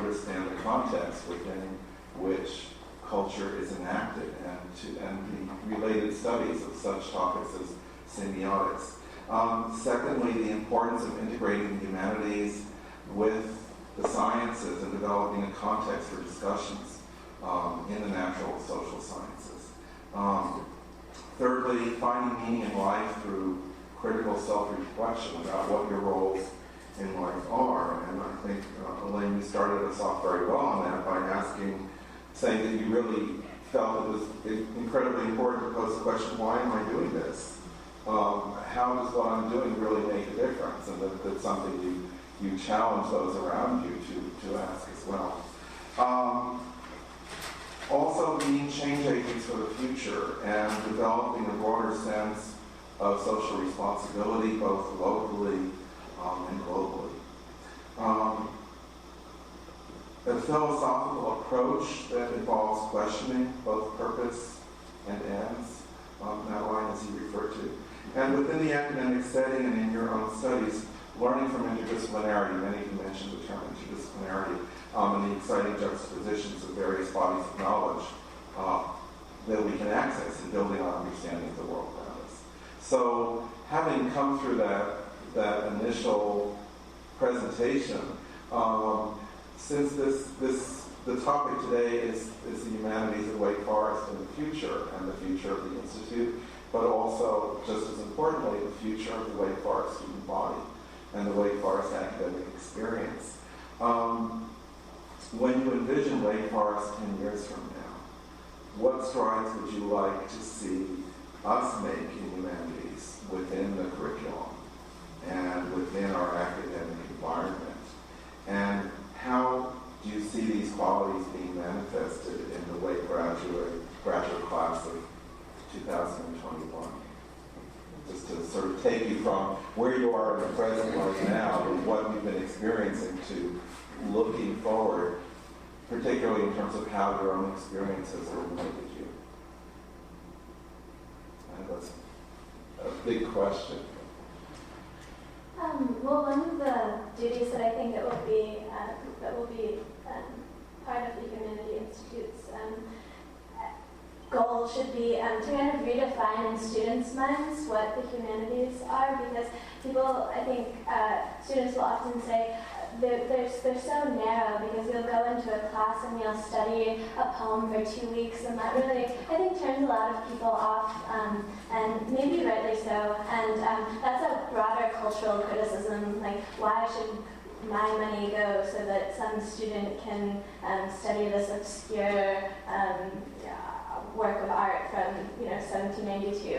understand the context within which culture is enacted, and the related studies of such topics as semiotics. Secondly, the importance of integrating the humanities with the sciences and developing a context for discussions in the natural and social sciences. Thirdly, finding meaning in life through critical self-reflection about what your roles in life are. And I think, Elaine, you started us off very well on that by saying that you really felt it was incredibly important to pose the question, why am I doing this? How does what I'm doing really make a difference? And that's something you challenge those around you to ask as well. Also being change agents for the future and developing a broader sense of social responsibility, both locally and globally. A philosophical approach that involves questioning both purpose and ends, Madeline, as you referred to. And within the academic setting and in your own studies, learning from interdisciplinarity. Many of you mentioned the term interdisciplinarity, and the exciting juxtapositions of various bodies of knowledge that we can access in building our understanding of the world around us. So, having come through that initial presentation, since the topic today is the humanities at Wake Forest in the future, and the future of the Institute, but also, just as importantly, the future of the Wake Forest student body and the Wake Forest academic experience. When you envision Wake Forest 10 years from now, what strides would you like to see us make in humanities within the curriculum and within our academic environment? And how do you see these qualities being manifested in the Wake graduate class of 2021? Just to sort of take you from where you are in the present right now and what you've been experiencing to looking forward, particularly in terms of how your own experiences have impacted you. And that's a big question. Well, one of the duties that I think that will be part of the Humanities Institute's goal should be to kind of redefine in students' minds what the humanities are, because people, I think, students will often say they're so narrow, because you'll go into a class and you'll study a poem for 2 weeks, and that really, I think, turns a lot of people off, and maybe rightly so. And that's a broader cultural criticism, like, why should my money go so that some student can study this obscure work of art from 1792.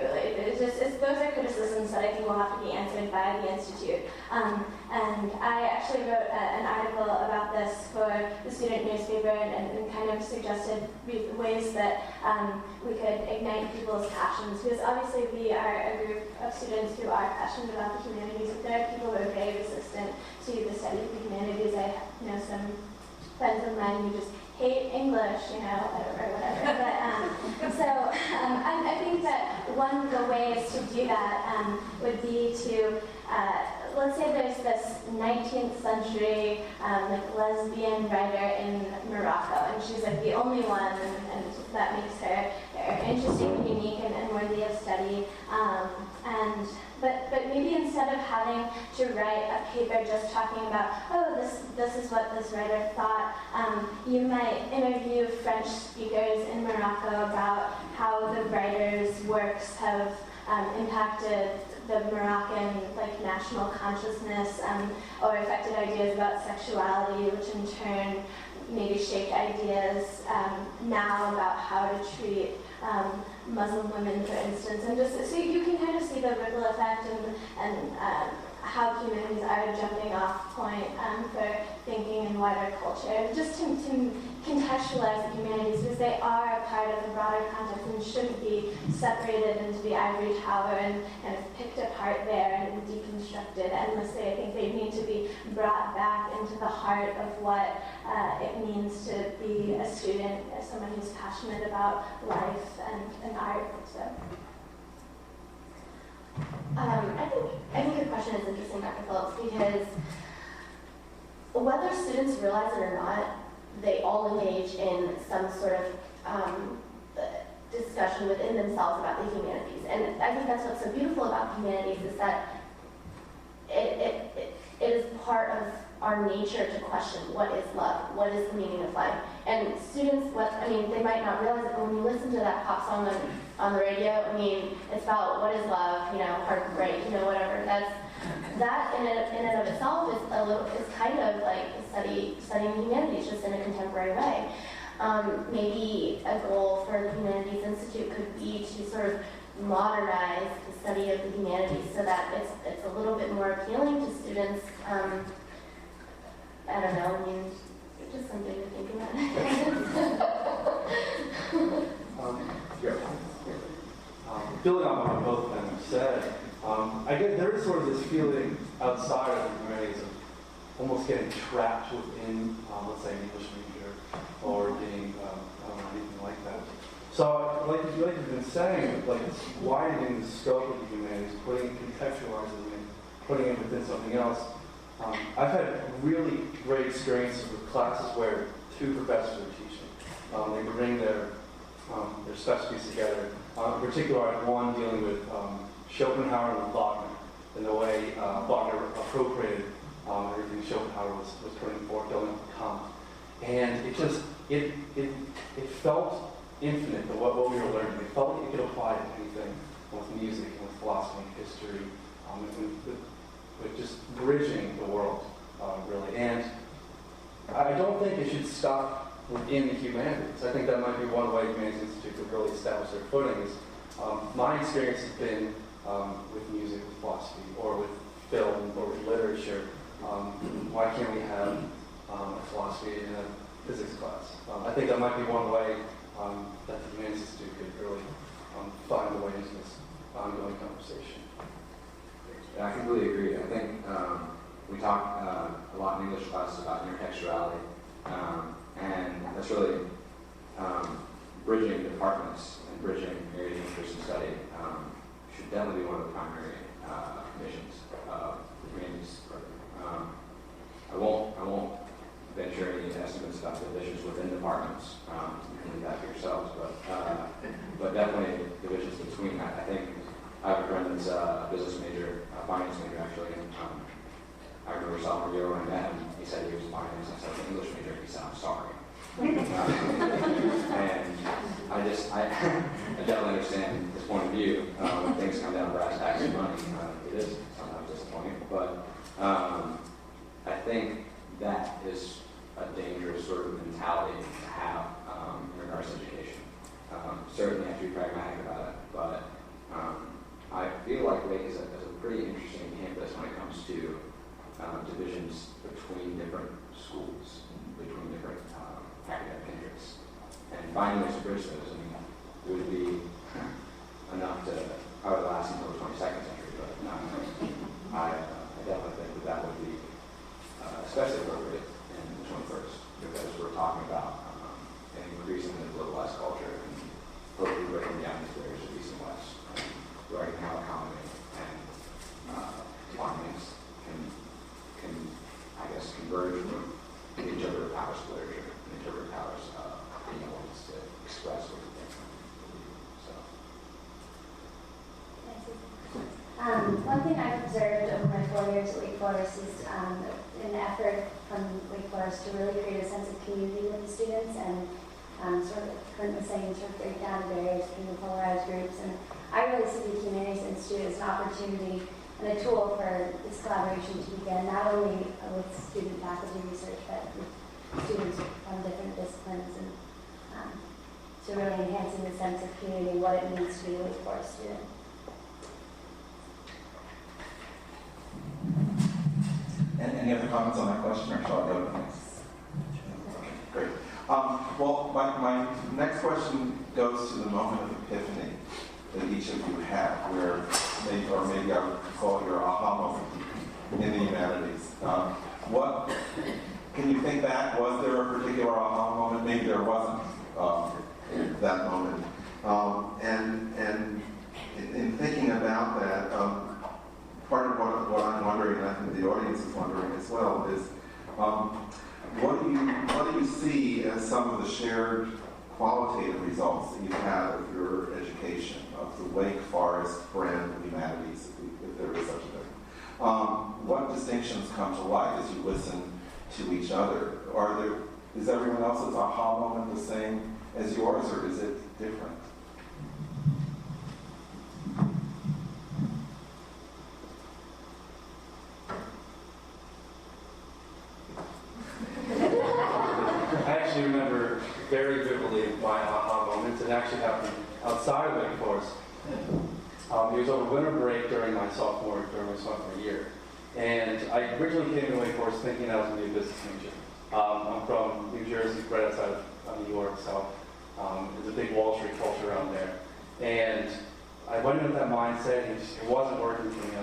Those are criticisms that I think will have to be answered by the Institute. And I actually wrote an article about this for the student newspaper and kind of suggested ways that we could ignite people's passions, because obviously we are a group of students who are passionate about the humanities, but there are people who are very resistant to the study of the humanities. I have some friends of mine who just hate English, or whatever. But I think that one of the ways to do that would be to, let's say there's this 19th century lesbian writer in Morocco, and she's like the only one, and that makes her interesting and unique and worthy of study. But maybe instead of having to write a paper just talking about, this is what this writer thought, you might interview French speakers in Morocco about how the writer's works have impacted the Moroccan national consciousness, or affected ideas about sexuality, which in turn maybe shaped ideas now about how to treat Muslim women, for instance, and just so you can kind of see the ripple effect and how humanities are a jumping off point for thinking in wider culture, just to contextualize the humanities, because they are a part of the broader context and shouldn't be separated into the ivory tower and kind of picked apart there and deconstructed endlessly. I think they need to be brought back into the heart of what it means to be a student, as someone who's passionate about life and art. So. I think your question is interesting, Dr. Phillips, because whether students realize it or not, they all engage in some sort of discussion within themselves about the humanities. And I think that's what's so beautiful about the humanities is that it is part of our nature to question what is love, what is the meaning of life. And students, they might not realize it, but when you listen to that pop song on the radio, it's about what is love, heartbreak, whatever. That in and of itself is kind of like studying humanities just in a contemporary way. Maybe a goal for the Humanities Institute could be to sort of modernize the study of the humanities so that it's a little bit more appealing to students. I don't know, just something to think about. Building on what both of them have said, I guess there is sort of this feeling outside of the humanities of almost getting trapped within, let's say, an English major or being, I don't know, anything like that. So, like you've been saying, like it's widening the scope of the humanities, contextualizing it, putting it within something else. I've had really great experiences with classes where two professors are teaching. They bring their specialties together. In particular, I had one dealing with Schopenhauer and Wagner, and the way Wagner appropriated everything Schopenhauer was putting forth, building up Kant. And it felt infinite, what we were learning. It felt like it could apply to anything with music and with philosophy and history, with just bridging the world, really. And I don't think it should stop within the humanities. I think that might be one way Humanities Institute could really establish their footings. My experience has been with music, with philosophy, or with film, or with literature. Why can't we have a philosophy in a physics class? I think that might be one way that the Humanities Institute could really find a way into this ongoing conversation. Yeah, I completely agree. I think we talk a lot in English classes about intertextuality, and that's really bridging departments and bridging areas of interest and study should definitely be one of the primary missions of the Humanities program. I won't venture any estimates about divisions within departments. You can do that for yourselves, but definitely divisions between that. I think I have a friend that's a business major, a finance major actually, and I remember sophomore year when I met him, he said he was a finance, I said an English major, he said, I'm sorry. And I definitely understand his point of view. When things come down to brass tacks and money, it is sometimes disappointing, but I think that is a dangerous sort of mentality to have in regards to education. Certainly you have to be pragmatic about it, but I feel like Wake is a pretty interesting campus when it comes to divisions between different schools, between different academic interests. And finding ways to bridge those, it would be enough to probably last until the 22nd century, but I definitely think that would be especially appropriate in the 21st, because we're talking about an increasingly globalized culture and hopefully breaking down these barriers of East and West, learning how economy and finance can, I guess, converge from the interpretive powers of literature and the interpretive powers of being able to express what you think. So. One thing I've observed over my 4 years at Wake Forest is an effort from Wake Forest to really create a sense of community with the students and sort of, currently saying, sort of break down barriers between the polarized groups. And I really see the Humanities Institute as an opportunity and a tool for this collaboration to begin, not only with student faculty research, but with students from different disciplines, and to really enhancing the sense of community, what it means to be a Wake Forest student. And any other comments on that question, or shall I go to the next? Okay, great. Well, my next question goes to the moment of epiphany that each of you had, where maybe I would call your aha moment in the humanities. What can you think back? Was there a particular aha moment? Maybe there wasn't that moment. And in thinking about that, part of what I'm wondering, and I think the audience is wondering as well, is What do you see as some of the shared qualitative results that you've had of your education, of the Wake Forest brand of humanities, if there is such a thing? What distinctions come to light as you listen to each other? Is everyone else's aha moment the same as yours, or is it different? I actually remember very vividly my aha moments. It actually happened outside of Wake Forest. It was over winter break during my sophomore year. And I originally came to Wake Forest thinking I was going to be a business major. I'm from New Jersey, right outside of New York, so there's a big Wall Street culture around there. And I went in with that mindset, and it wasn't working for me.